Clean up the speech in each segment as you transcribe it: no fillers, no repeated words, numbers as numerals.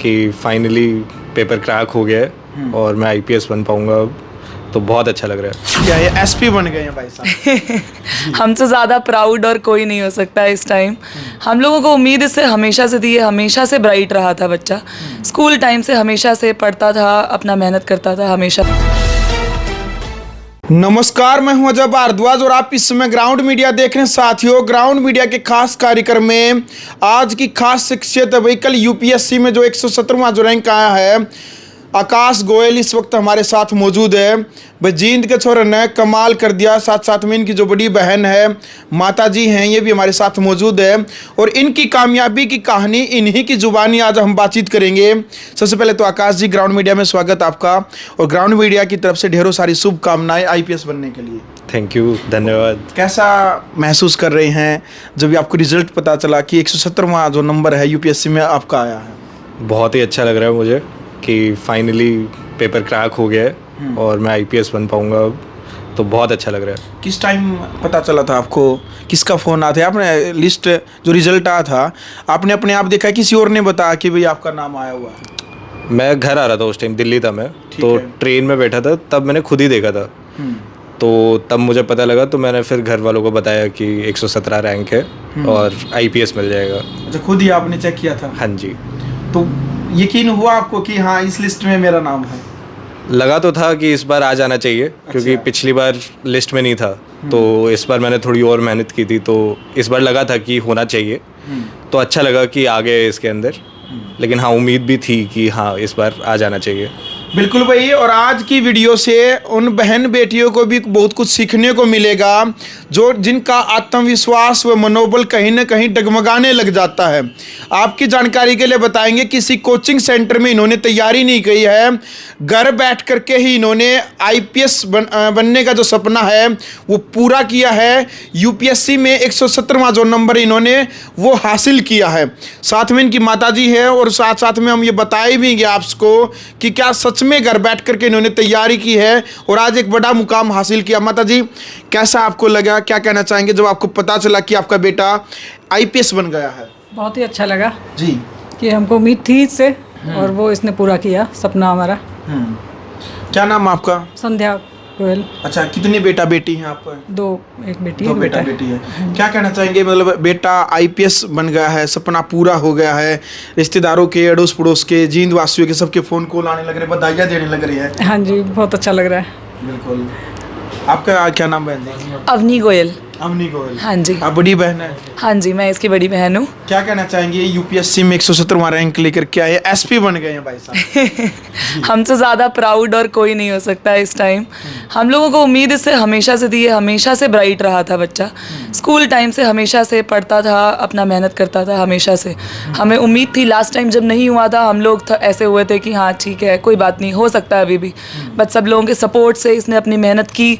कि finally paper crack हो गया है और मैं आईपीएस बन पाऊंगा अब, तो बहुत अच्छा लग रहा है। क्या ये एसपी बन गए हैं भाई साहब? हमसे ज़्यादा प्राउड और कोई नहीं हो सकता इस टाइम। हम लोगों को उम्मीद इससे हमेशा से थी, हमेशा से ब्राइट रहा था बच्चा, स्कूल टाइम से हमेशा से पढ़ता था, अपना मेहनत करता था हमेशा। नमस्कार, मैं हूं अजय भारद्वाज और आप इस समय ग्राउंड मीडिया देख रहे हैं। साथियों, ग्राउंड मीडिया के खास कार्यक्रम में आज की खास शख्सियत है भाई, कल यूपीएससी में जो 117वां जो रैंक आया है, आकाश गोयल इस वक्त हमारे साथ मौजूद है। भाई जींद के छोरे ने कमाल कर दिया। साथ साथ में इनकी जो बड़ी बहन है, माता जी हैं, ये भी हमारे साथ मौजूद है और इनकी कामयाबी की कहानी इन्हीं की जुबानी आज हम बातचीत करेंगे। सबसे पहले तो आकाश जी, ग्राउंड मीडिया में स्वागत आपका और ग्राउंड मीडिया की तरफ से ढेरों सारी शुभकामनाएं आईपीएस बनने के लिए। थैंक यू, धन्यवाद। कैसा महसूस कर रहे हैं जब आपको रिजल्ट पता चला कि 117वां जो नंबर है यूपीएससी में आपका आया है? बहुत ही अच्छा लग रहा है मुझे कि फाइनली पेपर क्रैक हो गया है और मैं आईपीएस बन पाऊंगा अब, तो बहुत अच्छा लग रहा है। किस टाइम पता चला था आपको? किसका फ़ोन आया था? आपने लिस्ट जो रिजल्ट आया था, आपने अपने आप देखा, किसी और ने बताया कि भाई आपका नाम आया हुआ है? मैं घर आ रहा था, उस टाइम दिल्ली था मैं, तो है। ट्रेन में बैठा था, तब मैंने खुद ही देखा था। तो तब मुझे पता लगा, तो मैंने फिर घर वालों को बताया कि 117 रैंक है और आईपीएस मिल जाएगा। अच्छा, खुद ही आपने चेक किया था? हाँ जी। तो यकीन हुआ आपको कि हाँ, इस लिस्ट में मेरा नाम है? लगा तो था कि इस बार आ जाना चाहिए, क्योंकि पिछली बार लिस्ट में नहीं था, तो इस बार मैंने थोड़ी और मेहनत की थी, तो इस बार लगा था कि होना चाहिए। तो अच्छा लगा कि आ गए इसके अंदर, लेकिन हाँ, उम्मीद भी थी कि हाँ, इस बार आ जाना चाहिए। बिल्कुल भाई, और आज की वीडियो से उन बहन बेटियों को भी बहुत कुछ सीखने को मिलेगा जो जिनका आत्मविश्वास व मनोबल कहीं ना कहीं डगमगाने लग जाता है। आपकी जानकारी के लिए बताएंगे, किसी कोचिंग सेंटर में इन्होंने तैयारी नहीं की है, घर बैठ करके ही इन्होंने आईपीएस बनने का जो सपना है वो पूरा किया है। यूपीएससी में 117वां जो नंबर इन्होंने वो हासिल किया है। साथ में इनकी माताजी है और साथ साथ में हम ये बताए भी हैं आपको कि क्या सच में घर बैठ करके इन्होंने तैयारी की है और आज एक बड़ा मुकाम हासिल किया। माता जी, कैसा आपको लगा, क्या कहना चाहेंगे जब आपको पता चला कि आपका बेटा आईपीएस बन गया है? बहुत ही अच्छा लगा जी, कि हमको उम्मीद थी इससे और वो इसने पूरा किया सपना हमारा। क्या नाम आपका? संध्या गोयल। अच्छा, कितने बेटा बेटी हैं आप? एक बेटी दो है, बेटा बेटी है। क्या कहना चाहेंगे, मतलब बेटा आईपीएस बन गया है, सपना पूरा हो गया है, रिश्तेदारों के, अड़ोस पड़ोस के, जींद वासियों के सबके फोन कॉल आने लग रहे, बधाइयाँ देने लग रही है? हाँ जी, बहुत अच्छा लग रहा है। बिल्कुल। आपका क्या नाम बहन जी? अवनी गोयल। अवनी गोयल। हाँ जी। आप बड़ी बहन है? हाँ जी, मैं इसकी बड़ी बहन हूँ। क्या कहना चाहेंगे, यूपीएससी में 117वां रैंक लेकर के आए, एसपी बन गए हैं भाई साहब? हमसे ज़्यादा प्राउड और कोई नहीं हो सकता इस टाइम। हम लोगों को उम्मीद इससे हमेशा से थी, हमेशा से ब्राइट रहा था बच्चा, स्कूल टाइम से हमेशा से पढ़ता था, अपना मेहनत करता था हमेशा से। हमें उम्मीद थी, लास्ट टाइम जब नहीं हुआ था हम लोग ऐसे हुए थे कि हाँ ठीक है, कोई बात नहीं, हो सकता है अभी भी, बट सब लोगों के सपोर्ट से इसने अपनी मेहनत की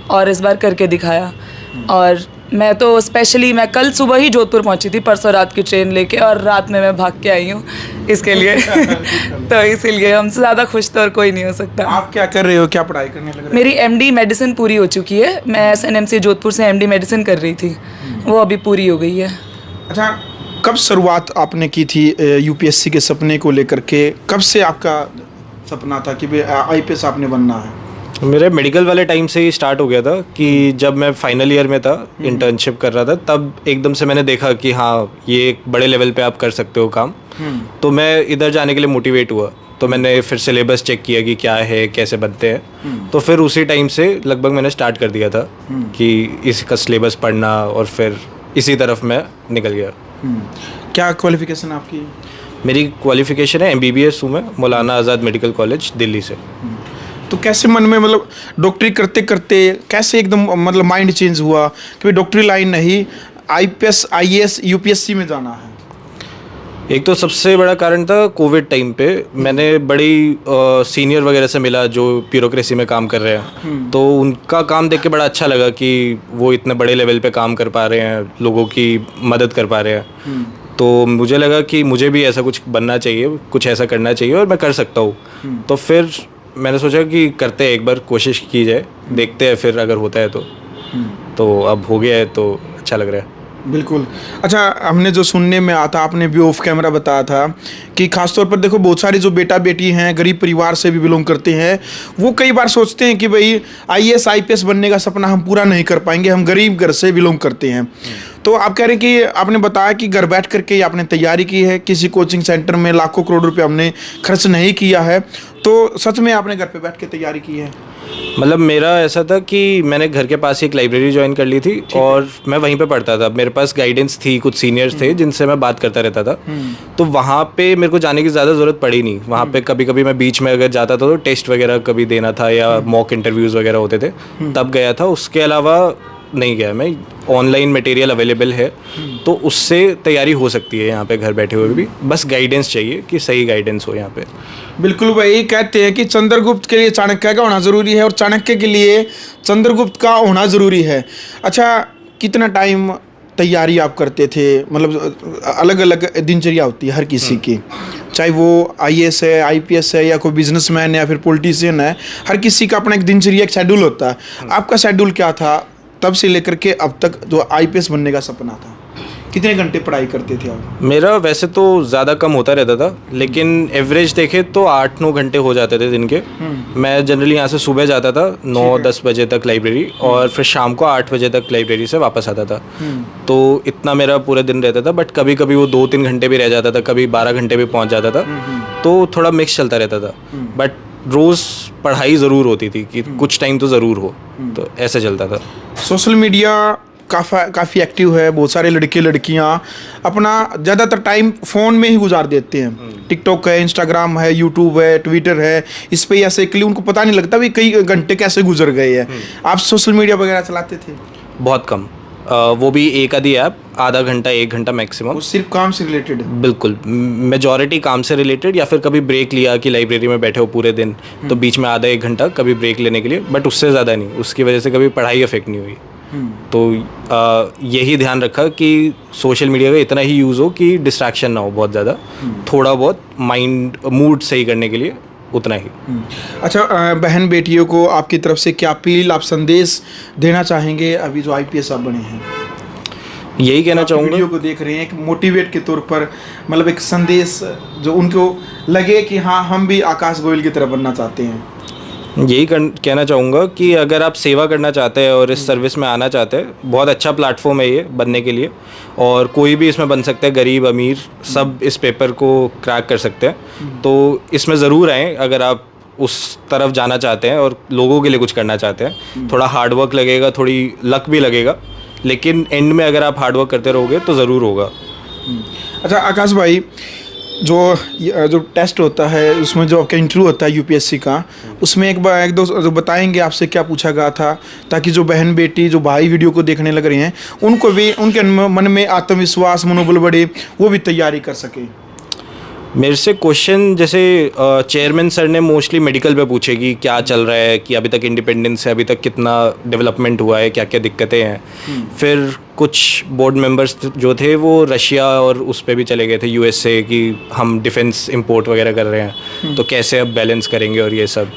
और इस बार करके दिखाया। और मैं तो स्पेशली, मैं कल सुबह ही जोधपुर पहुंची थी, परसों रात की ट्रेन लेके, और रात में मैं भाग के आई हूँ इसके लिए तो इसीलिए हमसे ज़्यादा खुश तो और कोई नहीं हो सकता। आप क्या कर रहे हो, क्या पढ़ाई करने लग रहे हो? मेरी एमडी मेडिसिन पूरी हो चुकी है। मैं एसएनएमसी जोधपुर से एमडी मेडिसिन कर रही थी, वो अभी पूरी हो गई है। अच्छा, कब शुरुआत आपने की थी यूपीएससी के सपने को लेकर के? कब से आपका सपना था कि आईपीएस आपने बनना है? मेरे मेडिकल वाले टाइम से ही स्टार्ट हो गया था कि जब मैं फाइनल ईयर में था, इंटर्नशिप कर रहा था, तब एकदम से मैंने देखा कि हाँ, ये एक बड़े लेवल पे आप कर सकते हो काम। तो मैं इधर जाने के लिए मोटिवेट हुआ, तो मैंने फिर सिलेबस चेक किया कि क्या है, कैसे बनते हैं। तो फिर उसी टाइम से लगभग मैंने स्टार्ट कर दिया था कि इसका सिलेबस पढ़ना, और फिर इसी तरफ मैं निकल गया। क्या क्वालिफिकेशन आपकी? मेरी क्वालिफिकेशन है MBBS हूँ मैं, मौलाना आज़ाद मेडिकल कॉलेज दिल्ली से। तो कैसे मन में, मतलब डॉक्टरी करते करते कैसे एकदम मतलब माइंड चेंज हुआ कि भाई डॉक्टरी लाइन नहीं, आईपीएस आईएएस यूपीएससी में जाना है? एक तो सबसे बड़ा कारण था कोविड टाइम पे, मैंने बड़ी सीनियर वगैरह से मिला जो ब्यूरोक्रेसी में काम कर रहे हैं, तो उनका काम देख के बड़ा अच्छा लगा कि वो इतने बड़े लेवल पे काम कर पा रहे हैं, लोगों की मदद कर पा रहे हैं। तो मुझे लगा कि मुझे भी ऐसा कुछ बनना चाहिए, कुछ ऐसा करना चाहिए और मैं कर सकता हूँ। तो फिर मैंने सोचा कि करते हैं, एक बार कोशिश की जाए, देखते हैं फिर अगर होता है तो अब हो गया है तो अच्छा लग रहा है। बिल्कुल। अच्छा, हमने जो सुनने में आता, आपने भी ऑफ कैमरा बताया था कि खासतौर पर देखो बहुत सारी जो बेटा बेटी हैं गरीब परिवार से भी बिलोंग करते हैं, वो कई बार सोचते हैं कि भाई आईएएस आईपीएस बनने का सपना हम पूरा नहीं कर पाएंगे, हम गरीब घर से बिलोंग करते हैं। तो आप कह रहे हैं कि आपने बताया कि घर बैठ करके ही आपने तैयारी की है, किसी कोचिंग सेंटर में लाखों करोड़ रुपए हमने खर्च नहीं किया है, तो सच में आपने घर पे बैठ के तैयारी की है? मतलब मेरा ऐसा था कि मैंने घर के पास ही एक लाइब्रेरी ज्वाइन कर ली थी और मैं वहीं पे पढ़ता था। मेरे पास गाइडेंस थी, कुछ सीनियर्स थे जिनसे मैं बात करता रहता था। तो वहाँ पे मेरे को जाने की ज़्यादा ज़रूरत पड़ी नहीं। वहाँ पे कभी कभी मैं बीच में अगर जाता था तो टेस्ट वगैरह कभी देना था या मॉक इंटरव्यूज़ वगैरह होते थे तब गया था। उसके अलावा नहीं गया मैं। ऑनलाइन मटेरियल अवेलेबल है तो उससे तैयारी हो सकती है यहाँ पे घर बैठे हुए भी। बस गाइडेंस चाहिए कि सही गाइडेंस हो यहाँ पे। बिल्कुल भाई, कहते हैं कि चंद्रगुप्त के लिए चाणक्य का होना ज़रूरी है और चाणक्य के लिए चंद्रगुप्त का होना ज़रूरी है। अच्छा, कितना टाइम तैयारी आप करते थे? मतलब अलग अलग दिनचर्या होती है हर किसी की, चाहे वो आईएएस है, आईपीएस है, या कोई बिजनेसमैन है या फिर पॉलिटिशियन है। हर किसी का अपना एक दिनचर्या, एक शेड्यूल होता है। आपका शेड्यूल क्या था तब से लेकर के अब तक जो आईपीएस बनने का सपना था? कितने घंटे पढ़ाई करते थे आप? मेरा वैसे तो ज़्यादा कम होता रहता था, लेकिन एवरेज देखे तो 8-9 घंटे हो जाते थे दिन के। मैं जनरली यहाँ से सुबह जाता था 9-10 बजे तक लाइब्रेरी और फिर शाम को 8 बजे तक लाइब्रेरी से वापस आता था। तो इतना मेरा पूरा दिन रहता था। बट कभी कभी वो 2-3 घंटे भी रह जाता था, कभी 12 घंटे भी पहुँच जाता था। तो थोड़ा मिक्स चलता रहता था। बट रोज़ पढ़ाई ज़रूर होती थी कि कुछ टाइम तो ज़रूर हो, तो ऐसे चलता था। सोशल मीडिया काफ़ी एक्टिव है। बहुत सारे लड़के लड़कियां अपना ज़्यादातर टाइम फ़ोन में ही गुजार देते हैं। टिकटॉक है, इंस्टाग्राम है, यूट्यूब है, ट्विटर है। इस पे ऐसे के लिए उनको पता नहीं लगता भी कई घंटे कैसे गुजर गए हैं। आप सोशल मीडिया वगैरह चलाते थे? बहुत कम, वो भी एक आधी ऐप, आधा घंटा 1 घंटा मैक्सिमम। वो सिर्फ काम से रिलेटेड? बिल्कुल, मेजॉरिटी काम से रिलेटेड, या फिर कभी ब्रेक लिया कि लाइब्रेरी में बैठे हो पूरे दिन तो बीच में आधा 1 घंटा कभी ब्रेक लेने के लिए। बट उससे ज़्यादा नहीं। उसकी वजह से कभी पढ़ाई अफेक्ट नहीं हुई। तो यही ध्यान रखा कि सोशल मीडिया का इतना ही यूज़ हो कि डिस्ट्रैक्शन ना हो बहुत ज़्यादा। थोड़ा बहुत मूड सही करने के लिए उतना ही। अच्छा, बहन बेटियों को आपकी तरफ से क्या अपील, आप संदेश देना चाहेंगे अभी जो आईपीएस आप बने हैं? यही कहना चाहूँगा, वीडियो को देख रहे हैं, एक मोटिवेट के तौर पर, मतलब एक संदेश जो उनको लगे कि हाँ हम भी आकाश गोयल की तरह बनना चाहते हैं। यही कहना चाहूँगा कि अगर आप सेवा करना चाहते हैं और इस सर्विस में आना चाहते हैं, बहुत अच्छा प्लेटफॉर्म है ये बनने के लिए। और कोई भी इसमें बन सकता है, गरीब अमीर सब इस पेपर को क्रैक कर सकते हैं। तो इसमें ज़रूर आएँ अगर आप उस तरफ जाना चाहते हैं और लोगों के लिए कुछ करना चाहते हैं। थोड़ा हार्डवर्क लगेगा, थोड़ी लक भी लगेगा, लेकिन एंड में अगर आप हार्डवर्क करते रहोगे तो ज़रूर होगा। अच्छा आकाश भाई, जो टेस्ट होता है उसमें जो आपका इंटरव्यू होता है यूपीएससी का, उसमें एक दो जो बताएंगे आपसे क्या पूछा गया था, ताकि जो बहन बेटी जो भाई वीडियो को देखने लग रहे हैं उनको भी, उनके मन में आत्मविश्वास मनोबल बढ़े, वो भी तैयारी कर सके। मेरे से क्वेश्चन जैसे चेयरमैन सर ने मोस्टली मेडिकल पे पूछे कि क्या चल रहा है, कि अभी तक इंडिपेंडेंस है, अभी तक कितना डेवलपमेंट हुआ है, क्या क्या दिक्कतें हैं। फिर कुछ बोर्ड मेंबर्स जो थे वो रशिया और उस पे भी चले गए थे, यूएसए, कि हम डिफेंस इंपोर्ट वगैरह कर रहे हैं तो कैसे अब बैलेंस करेंगे और ये सब।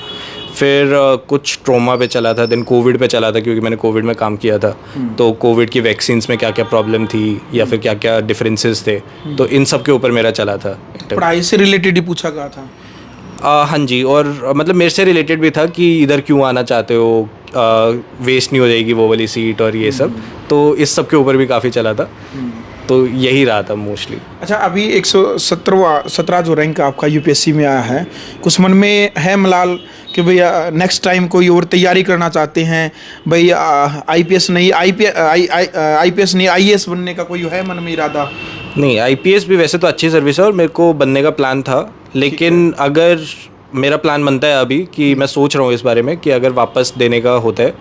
फिर कुछ ट्रोमा पे चला था, देन कोविड पे चला था क्योंकि मैंने कोविड में काम किया था। तो कोविड की वैक्सीन्स में क्या क्या प्रॉब्लम थी या फिर क्या क्या डिफरेंसेस थे, तो इन सब के ऊपर मेरा चला था। पढ़ाई से रिलेटेड ही पूछा गया था? हाँ जी, और मतलब मेरे से रिलेटेड भी था कि इधर क्यों आना चाहते हो, वेस्ट नहीं हो जाएगी वो वाली सीट और ये सब। तो इस सब के ऊपर भी काफ़ी चला था। तो यही रहा था मोस्टली। अच्छा, अभी 117 जो रैंक आपका यूपीएससी में आया है, कुछ मन में है मलाल कि भैया नेक्स्ट टाइम कोई और तैयारी करना चाहते हैं, भैया आईपीएस नहीं आईएएस बनने का कोई है मन में इरादा? नहीं, आईपीएस भी वैसे तो अच्छी सर्विस है और मेरे को बनने का प्लान था, लेकिन अगर मेरा प्लान बनता है अभी कि मैं सोच रहा हूँ इस बारे में कि अगर वापस देने का होता है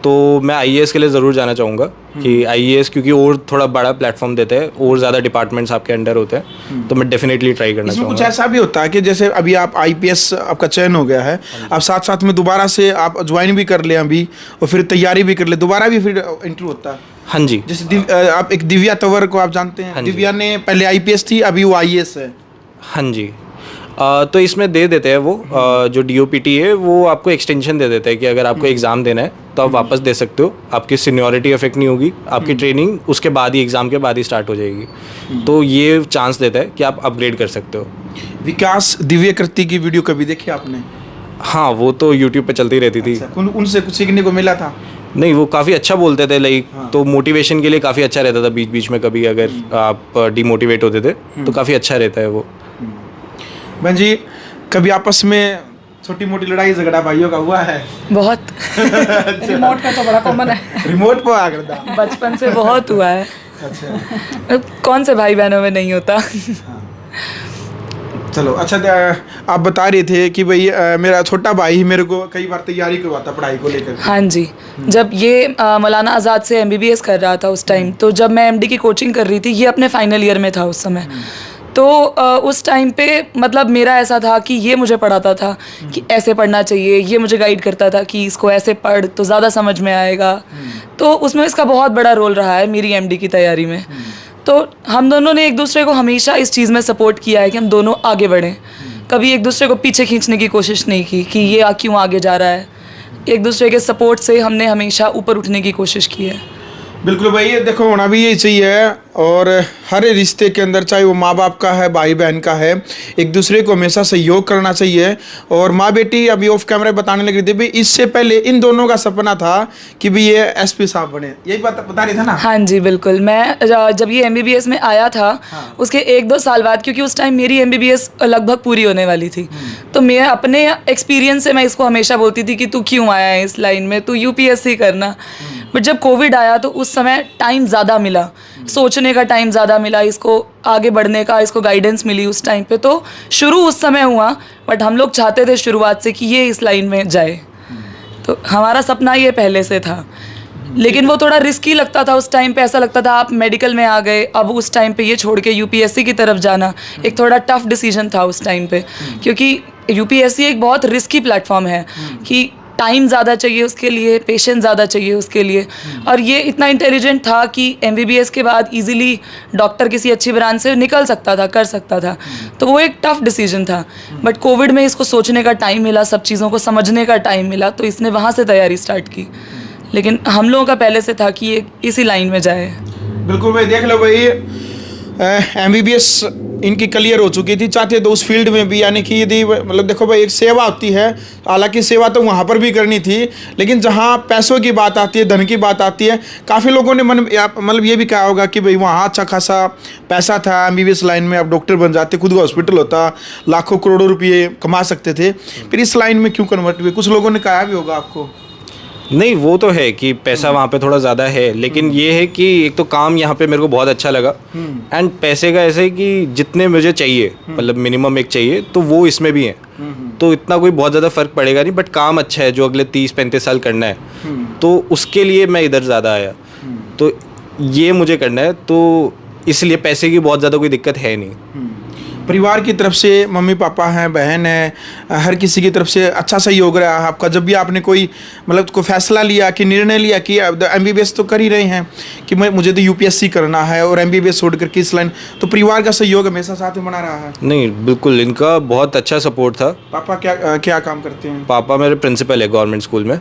तो मैं आईएएस के लिए ज़रूर जाना चाहूँगा। कि आईएएस क्योंकि और थोड़ा बड़ा प्लेटफॉर्म देता है और ज़्यादा डिपार्टमेंट्स आपके अंडर होते हैं, तो मैं डेफिनेटली ट्राई करना चाहूँगा। कुछ ऐसा भी होता है कि जैसे अभी आप आईपीएस आपका चयन हो गया है, आप साथ साथ में दोबारा से आप ज्वाइन भी कर ले अभी और फिर तैयारी भी कर ले, दोबारा भी फिर इंटरव्यू होता है? हाँ जी। जैसे आप एक दिव्या तंवर को आप जानते हैं? दिव्या ने पहले आईपीएस थी, अभी वो आईएएस है। हाँ जी। तो इसमें दे देते हैं वो जो DOPT है वो आपको एक्सटेंशन दे देता है कि अगर आपको एग्ज़ाम देना है तो आप वापस दे सकते हो, आपकी सीनियरिटी अफेक्ट नहीं होगी, आपकी ट्रेनिंग उसके बाद ही एग्ज़ाम के बाद ही स्टार्ट हो जाएगी। तो ये चांस देता है कि आप अपग्रेड कर सकते हो। विकास दिव्यकृति की वीडियो कभी देखी आपने? हाँ, वो तो यूट्यूब पे चलती रहती थी। उनसे कुछ सीखने को मिला था? नहीं, वो काफ़ी अच्छा बोलते थे, लाइक तो मोटिवेशन के लिए काफ़ी अच्छा रहता था। बीच बीच में कभी अगर आप डिमोटिवेट होते थे तो काफ़ी अच्छा रहता है वो। बहन जी, कभी आपस में छोटी मोटी लड़ाई झगड़ा भाइयों का हुआ है? बहुत रिमोट का तो बड़ा कॉमन है। रिमोट पर आ करता। बचपन से बहुत हुआ है। अच्छा, कौन से भाई बहनों में नहीं होता। चलो अच्छा। आप बता रहे थे कि भाई मेरा छोटा भाई ही मेरे को कई बार तैयारी करवाता पढ़ाई को लेकर। हाँ जी, जब ये मौलाना आज़ाद से MBBS कर रहा था उस टाइम, तो जब मैं MD की कोचिंग कर रही थी, ये अपने फाइनल ईयर में था उस समय। तो उस टाइम पे मतलब मेरा ऐसा था कि ये मुझे पढ़ाता था कि ऐसे पढ़ना चाहिए, ये मुझे गाइड करता था कि इसको ऐसे पढ़ तो ज़्यादा समझ में आएगा। तो उसमें इसका बहुत बड़ा रोल रहा है मेरी MD की तैयारी में। तो हम दोनों ने एक दूसरे को हमेशा इस चीज़ में सपोर्ट किया है कि हम दोनों आगे बढ़ें। कभी एक दूसरे को पीछे खींचने की कोशिश नहीं की कि ये क्यों आगे जा रहा है। एक दूसरे के सपोर्ट से हमने हमेशा ऊपर उठने की कोशिश की है। बिल्कुल भाई, देखो होना भी यही चाहिए। और हर रिश्ते के अंदर, चाहे वो माँ बाप का है, भाई बहन का है, एक दूसरे को हमेशा सहयोग करना चाहिए। और माँ बेटी अभी ऑफ कैमरा बताने लगी थी, भाई इससे पहले इन दोनों का सपना था कि भाई ये SP साहब बने, यही बात बता रही था ना? हाँ जी बिल्कुल। मैं जब ये MBBS में आया था, उसके 1-2 साल बाद, क्योंकि उस टाइम मेरी MBBS लगभग पूरी होने वाली थी, तो मैं अपने एक्सपीरियंस से मैं इसको हमेशा बोलती थी कि तू क्यों आया है इस लाइन में, तू UPSC करना। बट जब कोविड आया तो उस समय टाइम ज़्यादा मिला, सोचने का टाइम ज़्यादा मिला, इसको आगे बढ़ने का, इसको गाइडेंस मिली उस टाइम पे। तो शुरू उस समय हुआ, बट हम लोग चाहते थे शुरुआत से कि ये इस लाइन में जाए। तो हमारा सपना ये पहले से था, लेकिन वो थोड़ा रिस्की लगता था उस टाइम पे। ऐसा लगता था आप मेडिकल में आ गए, अब उस टाइम पे ये छोड़ के UPSC की तरफ जाना एक थोड़ा टफ डिसीजन था उस टाइम पे, क्योंकि UPSC एक बहुत रिस्की प्लेटफॉर्म है कि टाइम ज़्यादा चाहिए उसके लिए, पेशेंस ज़्यादा चाहिए उसके लिए। और ये इतना इंटेलिजेंट था कि MBBS के बाद इजीली डॉक्टर किसी अच्छी ब्रांच से निकल सकता था, कर सकता था। तो वो एक टफ डिसीजन था, बट कोविड में इसको सोचने का टाइम मिला, सब चीज़ों को समझने का टाइम मिला, तो इसने वहाँ से तैयारी स्टार्ट की। लेकिन हम लोगों का पहले से था कि ये इसी लाइन में जाए। बिल्कुल भाई, देख लो भाई, MBBS इनकी क्लियर हो चुकी थी, चाहते तो उस फील्ड में भी, यानी कि यदि मतलब देखो भाई एक सेवा होती है, हालांकि सेवा तो वहाँ पर भी करनी थी, लेकिन जहाँ पैसों की बात आती है, धन की बात आती है, काफ़ी लोगों ने मतलब ये भी कहा होगा कि भाई वहाँ अच्छा खासा पैसा था, MBBS लाइन में आप डॉक्टर बन जाते, खुद का हॉस्पिटल होता, लाखों करोड़ों रुपये कमा सकते थे, फिर इस लाइन में क्यों कन्वर्ट हुए? कुछ लोगों ने कहा भी होगा आपको। नहीं, वो तो है कि पैसा वहाँ पे थोड़ा ज़्यादा है, लेकिन ये है कि एक तो काम यहाँ पे मेरे को बहुत अच्छा लगा, एंड पैसे का ऐसे है कि जितने मुझे चाहिए, मतलब मिनिमम एक चाहिए, तो वो इसमें भी है। तो इतना कोई बहुत ज़्यादा फ़र्क पड़ेगा नहीं, बट काम अच्छा है जो अगले 30-35 साल करना है, तो उसके लिए मैं इधर ज़्यादा आया। तो ये मुझे करना है, तो इसलिए पैसे की बहुत ज़्यादा कोई दिक्कत है नहीं। परिवार की तरफ से मम्मी पापा हैं, बहन है, हर किसी की तरफ से अच्छा सहयोग रहा है आपका? जब भी आपने कोई मतलब कोई फैसला लिया कि निर्णय लिया कि MBBS तो कर ही रहे हैं कि मुझे तो UPSC करना है और MBBS छोड़ कर किस लाइन, तो परिवार का सहयोग हमेशा साथ में बना रहा है? नहीं, बिल्कुल, इनका बहुत अच्छा सपोर्ट था। पापा क्या काम करते हैं? पापा मेरे प्रिंसिपल है गवर्नमेंट स्कूल में।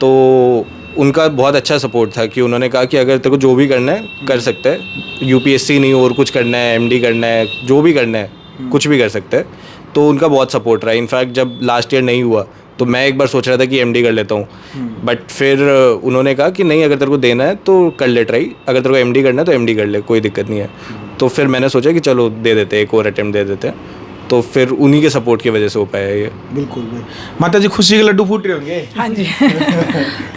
तो उनका बहुत अच्छा सपोर्ट था कि उन्होंने कहा कि अगर तेरे को जो भी करना है कर सकते हैं, UPSC नहीं और कुछ करना है, MD करना है, जो भी करना है कुछ भी कर सकते हैं। तो उनका बहुत सपोर्ट रहा। इनफैक्ट जब लास्ट ईयर नहीं हुआ तो मैं एक बार सोच रहा था कि MD कर लेता हूँ, बट फिर उन्होंने कहा कि नहीं, अगर तेरे को देना है तो कर ले ट्राई, अगर तेरे को MD करना है तो MD कर ले, कोई दिक्कत नहीं है। तो फिर मैंने सोचा कि चलो दे देते, एक और अटेम्प्ट दे देते हैं। तो फिर उन्हीं के सपोर्ट की वजह से हो पाया ये। बिल्कुल भाई। माता जी खुशी के लड्डू फूट रहे होंगे। हाँ जी।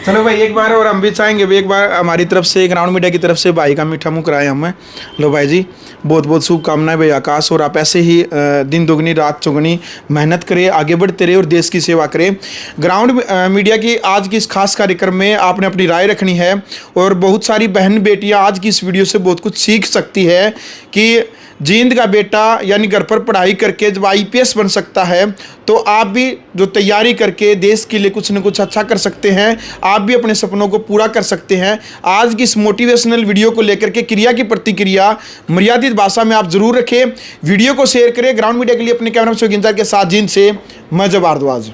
चलो भाई, एक बार और हम भी चाहेंगे भाई, एक बार हमारी तरफ से, ग्राउंड मीडिया की तरफ से भाई का मीठा मुँह कराए हमें। लो भाई जी, बहुत बहुत शुभकामनाएं भाई आकाश, और आप ऐसे ही दिन दोगुनी रात चौगुनी मेहनत करें, आगे बढ़ते रहे और देश की सेवा करें। ग्राउंड मीडिया की आज की इस खास कार्यक्रम में आपने अपनी राय रखनी है, और बहुत सारी बहन बेटियाँ आज की इस वीडियो से बहुत कुछ सीख सकती है कि जींद का बेटा यानी घर पर पढ़ाई करके जब IPS बन सकता है, तो आप भी जो तैयारी करके देश के लिए कुछ न कुछ अच्छा कर सकते हैं, आप भी अपने सपनों को पूरा कर सकते हैं। आज की इस मोटिवेशनल वीडियो को लेकर के क्रिया की प्रतिक्रिया मर्यादित भाषा में आप जरूर रखें। वीडियो को शेयर करें। ग्राउंड मीडिया के लिए अपने कैमरा के साथ जींद से मैं जब भारद्वाज।